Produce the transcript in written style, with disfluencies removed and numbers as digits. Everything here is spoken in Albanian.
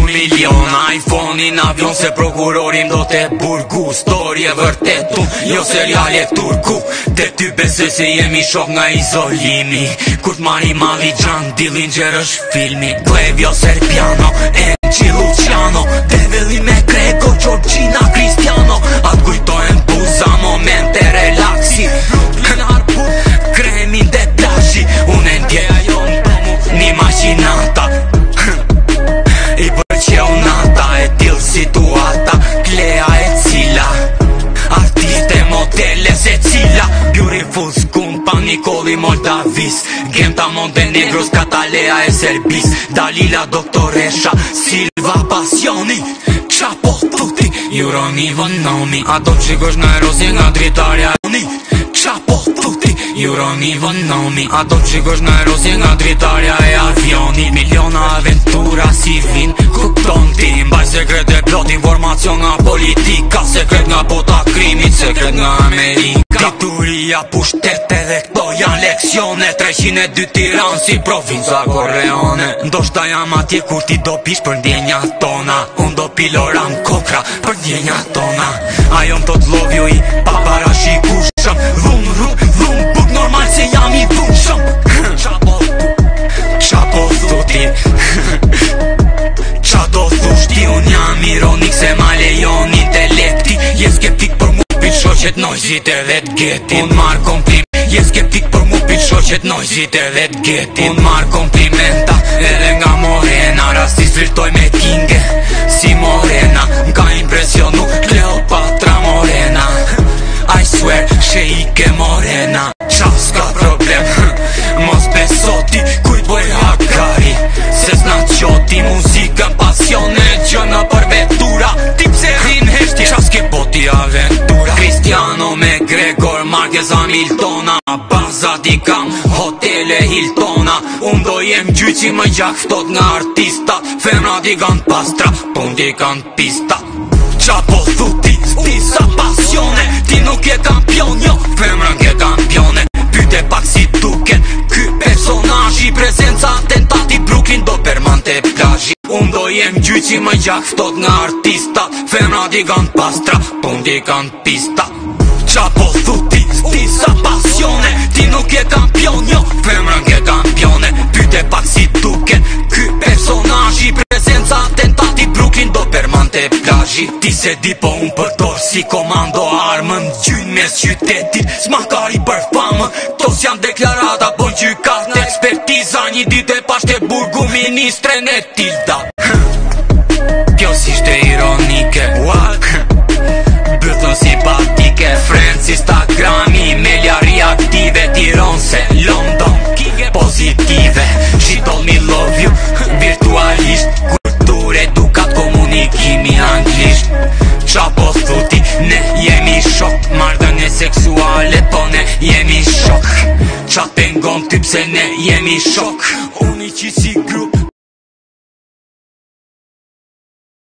milion iPhone in avion se prokurorim do te burgu. Story e vërtetu, jo serial e turku. Te ty besoj se jemi shok nga izolimi. Kur t'mari mali gjan, dilin gjerësh filmi. Clevio Serpiano, Enci Luciano, Develi me Grego, Georgina Cristiano. Atë kujtojnë buza, momente relaxi. Kremin dhe plashi, unë ndjeja jo n'domu një machinata. I përqeu nata e til situata, Klea e cila artiste, modele se cila. Beautiful skun pa Nikoli Moldavis, Genta Montenegros, Katalea e Serbis, Dalila Doktoresha, Silva Pasioni, Qapo tuti, Juroni vënomi. Ato qikosh nga erosi nga dritarja Qapo tuti, Juroni vënomi. Ato qikosh nga erosi nga dritarja e avioni. Miliona aventura si vin, kupton ti. Mbaj sekret e plot informacion nga politika. Sekret nga bota krimit, sekret nga Amerika. Tituria pushtete dhe këto janë leksione. 302 Tiran si provinca Corleone. Ndoshta jam atje kur ti do pish për ndjenja tona. Unë do piloram kokra për ndjenja tona. Ajo më tot love you i paparashikushëm. Vum, buk normal se jam i vushëm. Qapo thuti Qa do thushti, unë jam ironik se ma lejon intelekti. Je skeptik për mu pit shoqet nojzit edhe t'geti. Unë marr kompliment, je skeptik për mu pit shoqet nojzit edhe t'geti. Unë marr komplimenta edhe nga Morena. Rastis flirtoj me kinge si Morena. M'ka impresionu Kleopatra Morena. I swear, sheike Morena. Qa s'ka problem, mos besoti kujt boj hakari. Se s'na qoti muzikën, pasione gjëna për vetura. Ti pse rin heshti, qa s'ke boti aventura. Cristiano me Gregor, Marquez Hamiltona. Bazat i kam, hotele Hiltona. Unë do jem gjyqi më gjak ftot nga artistat. Femrat i kan pastra, punt i kan pista. Qa po thuti, sti sa pasione. Ti nuk je kampion, jo, femrën ke kampione. Pyte pak si duken, ky personazhi. Prezenca atentati Brooklyn do permante plazhi. Unë do jem gjyqi më gjak ftot nga artistat. Femrat i kan pastra, punt i kan pista. Qa po thuti, sti sa pasione. Ti nuk je kampion, jo, femrën ke kampione. Pyte pak si duken, ky personazhi. Prezenca atentati Brooklyn do permante plazhi. Ti se di po unë përdor si komando armën. Gjyn mes qytetit, s'makari për famën. Tos janë deklarata, bojnë gjykat në ekspertiza. Një dit e pashte burgu ministre në Tilda. Kjo s'ishte ironike, bëthën simpatike. Friends, Instagrami, Melia reaktive. Tironse, London, pozitive. She told me love you, virtualisht. Kultur, edukat, komunikimi anglisht. Qa po thuti, ne jemi shok. Marrëdhënie seksuale, po ne jemi shok. Qa pengon ty pse ne jemi shok. Unë i qi si grup